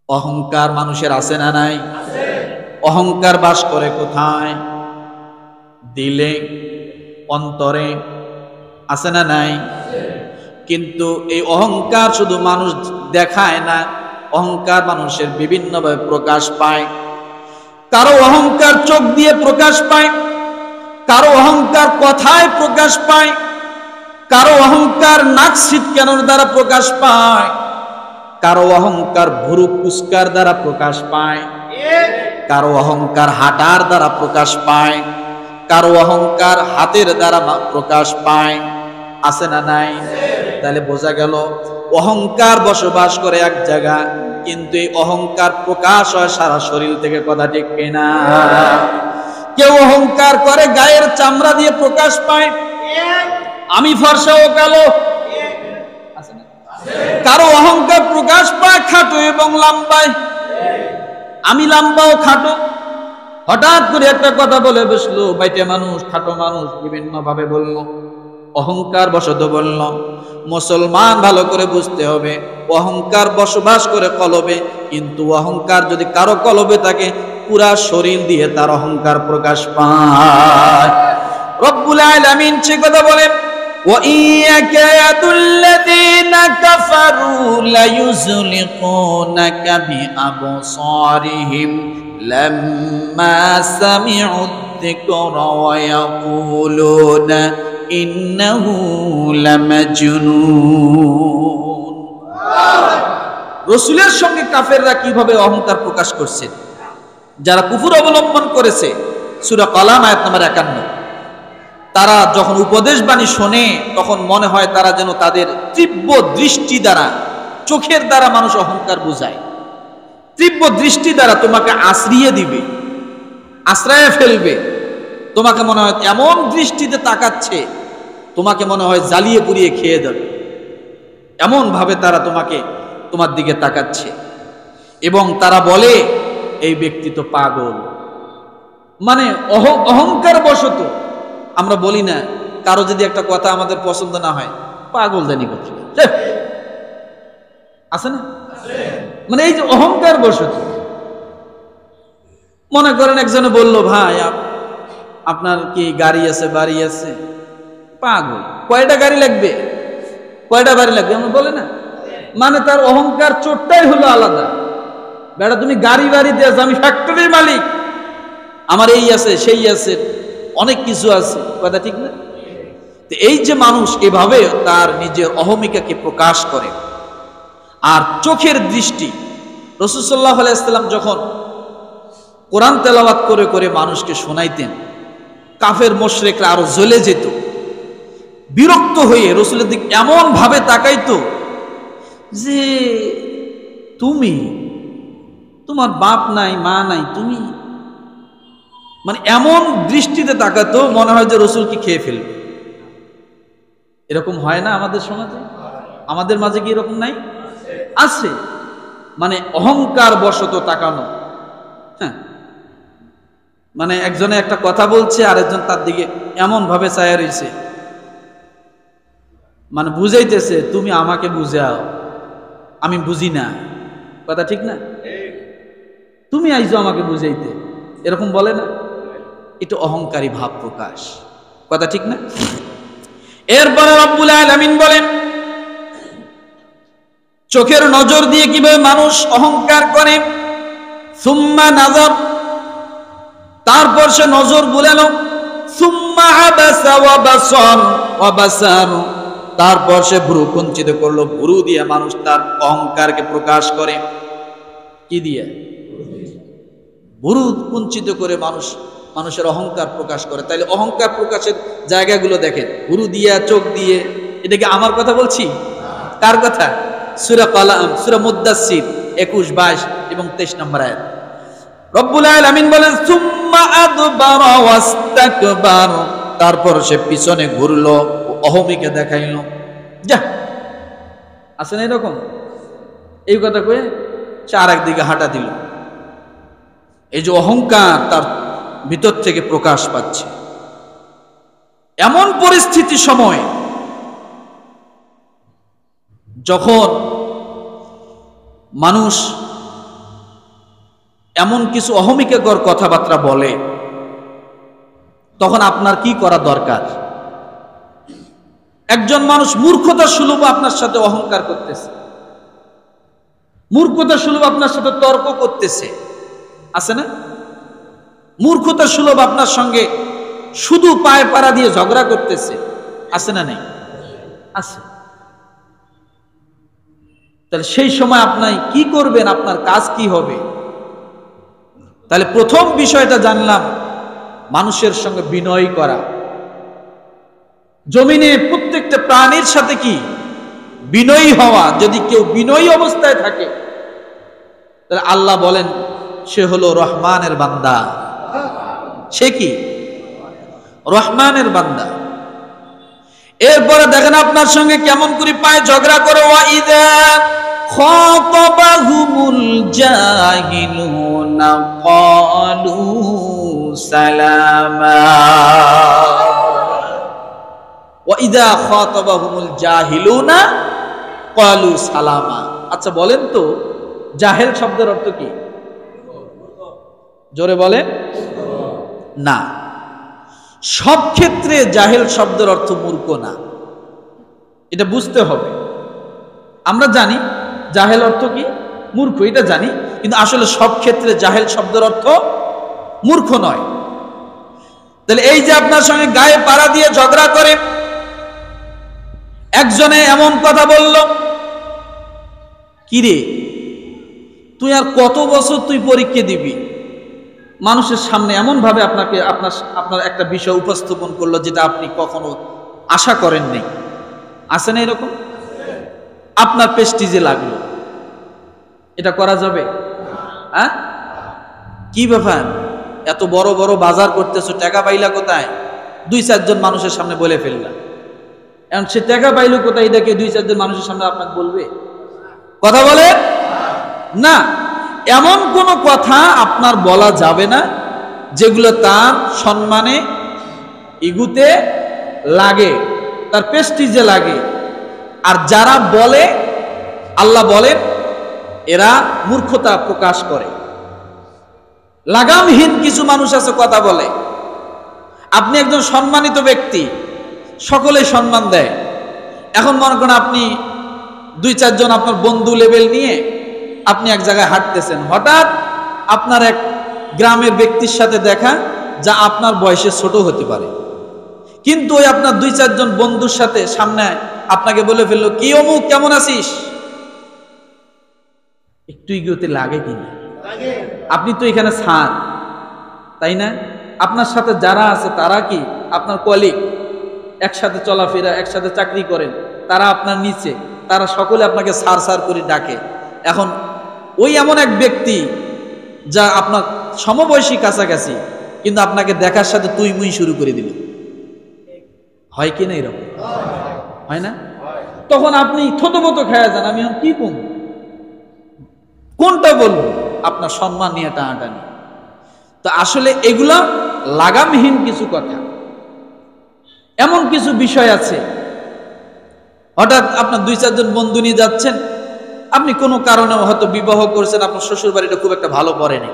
অহংকার মানুষের আছে না নাই? অহংকার বাস করে কোথায়? দিলে, অন্তরে, আছে না নাই? কিন্তু এই অহংকার শুধু মানুষ দেখায় না, অহংকার মানুষের বিভিন্নভাবে প্রকাশ পায়। কারো অহংকার চোখ দিয়ে প্রকাশ পায়, কারো অহংকার কথায় প্রকাশ পায়, কারো অহংকার নাক ছিটকানোর দ্বারা প্রকাশ পায়, কারো অহংকার ভুরু কুচকার দ্বারা প্রকাশ পায়, কারো অহংকার হাঁটার দ্বারা প্রকাশ পায়, কারো অহংকার হাতের দ্বারা প্রকাশ পায়। আছে না নাই? তাহলে বোঝা গেল অহংকার বসবাস করে এক জায়গা, কিন্তু এই অহংকার প্রকাশ হয় সারা শরীর থেকে। কথা ঠিক কিনা? কেউ অহংকার করে গায়ের চামড়া দিয়ে প্রকাশ পায়, আমি ফর্সা ও কালো। কারো অহংকার প্রকাশ পায় খাটো এবং লম্বায়, আমি লম্বা ও খাটো। হঠাৎ করে একটা কথা বলে বসলো, বাইটে মানুষ, খাটো মানুষ, বিভিন্ন ভাবে বললো, অহংকার বশত বলল। মুসলমান ভালো করে বুঝতে হবে, অহংকার বসবাস করে কলবে, কিন্তু অহংকার যদি কারো কলবে থাকে, পুরা শরীর দিয়ে তার অহংকার প্রকাশ পায়। রব্বুল আলামিন সে কথা বলেন, وَإِنْ يَكَادُ الَّذِينَ كَفَرُوا لَيُزْلِقُونَكَ بِأَبْصَارِهِمْ لَمَّا سَمِعُوا الذِّكْرَ وَيَقُولُونَ إِنَّهُ لَمَجْنُونٌ। রাসূলের সঙ্গে কাফেররা কিভাবে অহংকার প্রকাশ করছে, যারা কুফর অবলম্বন করেছে। সূরা কলাম আয়াত নম্বর 51। তারা যখন উপদেশ বাণী শোনে, তখন মনে হয় তারা যেন তাদের তীব্র দৃষ্টি দ্বারা, চোখের দ্বারা মানুষ অহংকার বুঝায়। তীব্র দৃষ্টি দ্বারা তোমাকে আশ্রিয়ে দিবে, আশ্রয়ে ফেলবে। তোমাকে মনে হয় এমন দৃষ্টিতে তাকাচ্ছে, তোমাকে মনে হয় জ্বালিয়ে পুড়িয়ে খেয়ে যাবে, এমন ভাবে তারা তোমার দিকে তাকাচ্ছে। এবং তারা বলে এই ব্যক্তি তো পাগল। মানে অহংকার বশত আমরা বলি না, কারো যদি একটা কথা আমাদের পছন্দ না হয়, পাগল জানি কথা আছে না? মানে এই যে অহংকার বশত, মনে করেন একজনে বলল, ভাই আপনার কি গাড়ি আছে, বাড়ি আছে? পাগল, কয়টা গাড়ি লাগবে, কয়টা বাড়ি লাগবে, আমরা বলে না। মানে তার অহংকার চোটটাই হলো আলাদা। বেটা তুমি গাড়ি বাড়িতে আছো, আমি ফ্যাক্টরির মালিক, আমার এই আছে সেই আছে, অনেক কিছু আছে। কথা ঠিক না? এই যে মানুষ এভাবে তার নিজের অহমিকাকে প্রকাশ করে। আর চোখের দৃষ্টি, রাসূল সাল্লাল্লাহু আলাইহি ওয়াসাল্লাম যখন কোরআন তেলাওয়াত করে করে মানুষকে শোনাইতেন, কাফের মুশরিকরা আরো জ্বলে যেত, বিরক্ত হয়ে রাসূলের দিকে এমন ভাবে তাকাইতো যে তোমার বাপ নাই, মা নাই, তুমি, মানে এমন দৃষ্টিতে তাকাতো, মনে হয় যে রাসূল কি খেয়ে ফেলবে। এরকম হয় না আমাদের সমাজে? আমাদের মাঝে কি এরকম নাই? আছে। মানে অহংকার বশত তাকানো। হ্যাঁ, মানে একজনে একটা কথা বলছে, আরেকজন তার দিকে এমন ভাবে চায়া রইছে, মানে বুঝাইতেছে তুমি আমাকে বুঝাও, আমি বুঝি না। কথা ঠিক না? তুমি আইছো আমাকে বুঝাইতে, এরকম বলে না? এটা অহংকারী ভাব প্রকাশ। কথা ঠিক না? এরপরে রব্বুল আলামিন বলেন, চোখের নজর দিয়ে কিভাবে মানুষ অহংকার করে। সুম্মা নাযার, তারপর সে নজর বুলালো। সুম্মা আবাসা ওয়া বাসার, তারপর সে ভ্রু কুঞ্চিত করলো। ভ্রু দিয়ে মানুষ তার অহংকারকে প্রকাশ করে। কি দিয়ে? ভ্রু কুঞ্চিত করে মানুষের অহংকার প্রকাশ করে। তাইলে অহংকার প্রকাশের জায়গাগুলো দেখেন, ভ্রু দিয়ে, চোখ দিয়ে। এটা কি আমার কথা বলছি? কার কথা? সূরা কলাম, সূরা মুদ্দাসসির 21, 22 এবং 23 নম্বর আয়াত। রব্বুল আলামিন বলেন, সুম্মা আদবারা ওয়াস্তাকবার, তারপর সে পিছনে ঘুরলো, অহমিকা দেখাইলো। যা আছে না এরকম? এই কথা কয়ে সে আর একদিকে হাঁটা দিল। এই যে অহংকার তার ভিতর থেকে প্রকাশ পাচ্ছে। এমন পরিস্থিতি সময় যখন মানুষ এমন কিছু অহমিকাকর কথাবার্তা বলে, তখন আপনার কি করা দরকার? একজন মানুষ মূর্খতা সুলভ আপনার সাথে অহংকার করতেছে, মূর্খতা সুলভ আপনার সাথে তর্ক করতেছে, আছে না? মূর্খতা সুলভ আপনার সঙ্গে শুধু পায়ে পাড়া দিয়ে ঝগড়া করতেছে, আছে না? নেই? আছে। তাহলে সেই সময় আপনি কি করবেন? আপনার কাজ কি হবে? তাহলে প্রথম বিষয়টা জানলাম, মানুষের সঙ্গে বিনয় করা। জমিনে প্রত্যেকটা প্রাণীর সাথে কি বিনয়ী হওয়া। যদি কেউ বিনয়ী অবস্থায় থাকে, তাহলে আল্লাহ বলেন সে হলো রহমানের বান্দা। সে কি? রহমানের বান্দা। এরপরে দেখেন আপনার সঙ্গে কেমন করে পায় ঝগড়া করে। ওয়াইদা খাতাবাহুমুল জাহিলুনা ক্বালু সালামা। ওয়াইদা খাতাবাহুমুল জাহিলুনা ক্বালু সালামা। আচ্ছা বলেন তো, জাহেল শব্দের অর্থ কি? জোরে বলেন না। সব ক্ষেত্রে জাহেল শব্দের অর্থ মূর্খ না, এটা বুঝতে হবে। আমরা জানি জাহেল অর্থ কি, মূর্খ, এটা জানি, কিন্তু আসলে সব ক্ষেত্রে জাহেল শব্দের অর্থ মূর্খ নয়। তাহলে এই যে আপনার সঙ্গে গায়ে পাড়া দিয়ে ঝগড়া করে, একজনে এমন কথা বলল, কিরে তুই আর কত বছর তুই পরীক্ষা দিবি? মানুষের সামনে এমন ভাবে আপনাকে আপনার একটা বিষয় উপস্থাপন করলো যেটা আপনি কখনো আশা করেননি। আছে না এরকম? আপনার প্রেস্টিজে লাগলো, এটা করা যাবে? হ্যাঁ, কি ব্যাপার, এত বড় বড় বাজার করতেছো, টাকা পাইলা কোথায়? 2-4 জন মানুষের সামনে বলে ফেললাম। এখন সে টাকা পাইলো কোথায়, এটাকে 2-4 জন মানুষের সামনে আপনাকে বলবে? কথা বলে না। এমন কোন কথা আপনার বলা যাবে না যেগুলো তার সম্মানে, ইগুতে লাগে, তার প্রেস্টিজে লাগে। আর যারা বলে, আল্লাহ বলেন এরা মূর্খতা প্রকাশ করে। লাগামহীন কিছু মানুষ আছে, কথা বলে। আপনি একজন সম্মানিত ব্যক্তি, সকলেই সম্মান দেয়। এখন মনে করেন আপনি 2-4 জন আপনার বন্ধু লেভেল নিয়ে আপনি এক জায়গায় হাঁটতেছেন, হঠাৎ আপনার এক গ্রামের ব্যক্তির সাথে দেখা, যা আপনার বয়সে ছোট হতে পারে, কিন্তু ওই আপনার 2-4 জন বন্ধুর সাথে সামনে আপনাকে বলে ফেললো, কি অমুক কেমন আছিস? একটু ইগোতে লাগে কিনা? আপনি তো এখানে স্যার, তাই না? আপনার সাথে যারা আছে তারা কি আপনার কলিগ, একসাথে চলাফেরা, একসাথে চাকরি করেন, তারা আপনার নিচে, তারা সকলে আপনাকে স্যার স্যার করে ডাকে। এখন ওই এমন এক ব্যক্তি যা আপনার সমবয়সী কাছাকাছি, কিন্তু আপনাকে দেখার সাথে তুই মুই শুরু করে দিল, হয় কি না? এরকম হয় না? তখন আপনি থতমত খেয়ে যান, আমি এখন কি কম, কোনটা বলবো? আপনার সম্মান নিয়ে টানাটানি। তো আসলে এগুলা লাগামহীন কিছু কথা। এমন কিছু বিষয় আছে, হঠাৎ আপনার 2-4 জন বন্ধু নিয়ে যাচ্ছেন, আপনি কোনো কারণে হয়তো বিবাহ করেছেন, আপনার শ্বশুর বাড়িটা খুব একটা ভালো পড়েনি।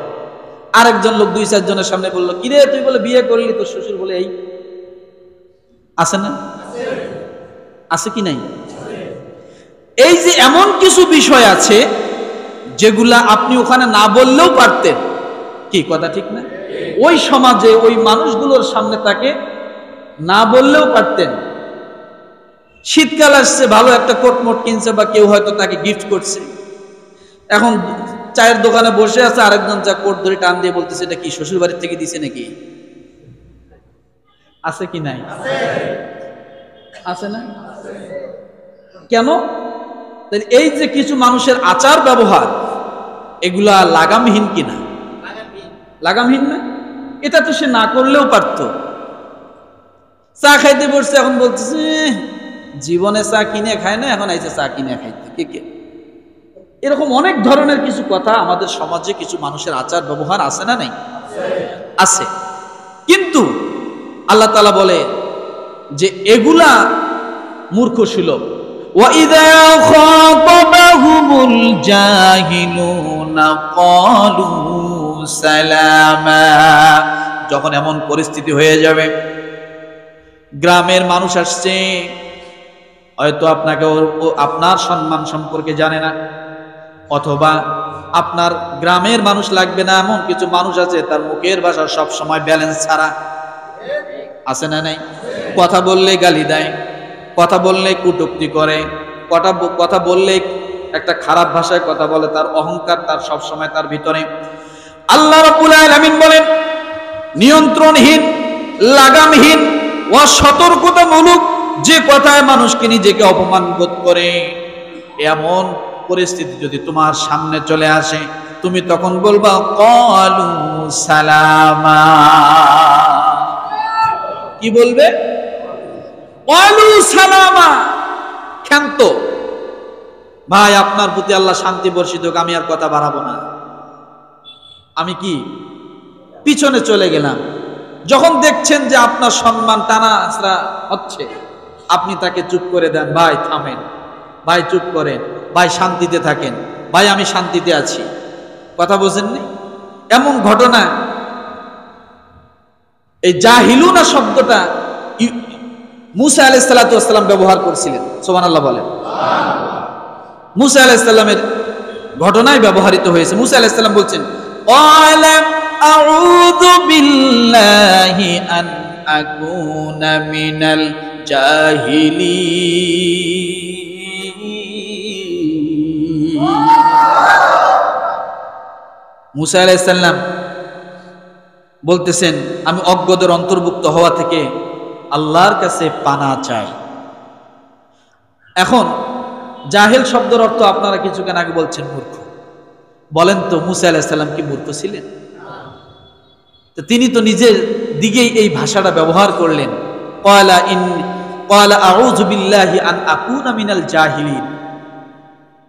আরেকজন লোক 2-4 জনের সামনে বললো, কিরে তুই বলে বিয়ে করলি, তোর শ্বশুর বলে এই। আছে না? আছে কি নাই? এই যে এমন কিছু বিষয় আছে যেগুলা আপনি ওখানে না বললেও পারতেন, কি কথা ঠিক না? ওই সমাজে ওই মানুষগুলোর সামনে তাকে না বললেও পারতেন। শীতকাল আসছে, ভালো একটা কোট মোট কিনছে, বা কেউ হয়তো তাকে গিফট করছে। এখন চায়ের দোকানে বসে আছে, আরেকজন যা কোট ধরে টান দিয়ে বলতেছে, এটা কি শ্বশুর বাড়ির থেকে দিছে নাকি? আছে কি নাই? আছে না? কেন? এই যে কিছু মানুষের আচার ব্যবহার, এগুলা লাগামহীন কিনা? লাগামহীন না? এটা তো সে না করলেও পারত। চা খাইতে বসছে, এখন বলতেছে জীবনে চা কিনে খায় না, এখন আইছে চা কিনে খাইতে। কে? এরকম অনেক ধরনের কিছু কথা আমাদের সমাজে কিছু মানুষের আচার ব্যবহার আছে না? নাই? আছে। কিন্তু আল্লাহ তাআলা বলে যে এগুলা মূর্খ সুলভ। وَإِذَا خَاطَبَهُمُ الْجَاهِلُونَ قَالُوا সালামা। যখন এমন পরিস্থিতি হয়ে যাবে, গ্রামের মানুষ আসছে, হয়তো আপনাকে আপনার সম্মান সম্পর্কে জানে না, অথবা আপনার গ্রামের মানুষ লাগবে না, এমন কিছু মানুষ আছে তার মুখের ভাষা সব সময় ব্যালেন্স ছাড়া, আছে না নাই? কথা বললে গালি দেয়, কথা বললে কটূক্তি করে, কথা বললে একটা খারাপ ভাষায় কথা বলে, তার অহংকার তার সব সময় তার ভিতরে। আল্লাহ রাব্বুল আলামিন বলেন, নিয়ন্ত্রণহীন, লাগামহীন, অসতর্কতামূলক যে কথায় মানুষকে নিজেকে অপমান বোধ করে, এমন পরিস্থিতি যদি তোমার সামনে চলে আসে, তুমি তখন বলবা ক্বালু সালামা। কি বলবে? ক্বালু সালামা। ক্ষান্ত, ভাই আপনার প্রতি আল্লাহ শান্তি বর্ষিত হোক, আমি আর কথা বাড়াবো না, আমি কি পিছনে চলে গেলাম। যখন দেখছেন যে আপনার সম্মান টানা আঁচড়া হচ্ছে, আপনি তাকে চুপ করে দেন, ভাই থামেন, ভাই চুপ করেন, ভাই শান্তিতে থাকেন, ভাই আমি শান্তিতে আছি। কথা বোঝেননি? এমন ঘটনা, এই জাহিলুনা শব্দটা মুসা আলাইহিস সালাতু ওয়াস সালাম ব্যবহার করছিলেন। সুবহানাল্লাহ বলেন। মুসা আলাইহিস সালামের ঘটনায় ব্যবহৃত হয়েছে। মুসা আলাইহিস সালাম বলছেন, ক্বালা আউযু বিল্লাহি আন আকুনা মিনাল জাহিলিন। মুসা আলাইহিস সালাম বলতেছেন, আমি অজ্ঞদের অন্তর্ভুক্ত হওয়া থেকে আল্লাহর কাছে পানা চাই। এখন জাহেল শব্দের অর্থ আপনারা কিছুক্ষণ আগে বলছেন মূর্খ। বলেন তো মুসা আলাইহিস সালাম কি মূর্খ ছিলেন? তো তিনি তো নিজের দিকেই এই ভাষাটা ব্যবহার করলেন, ক্বালা আউযু বিল্লাহি আন আকুনা মিনাল জাহিলিন।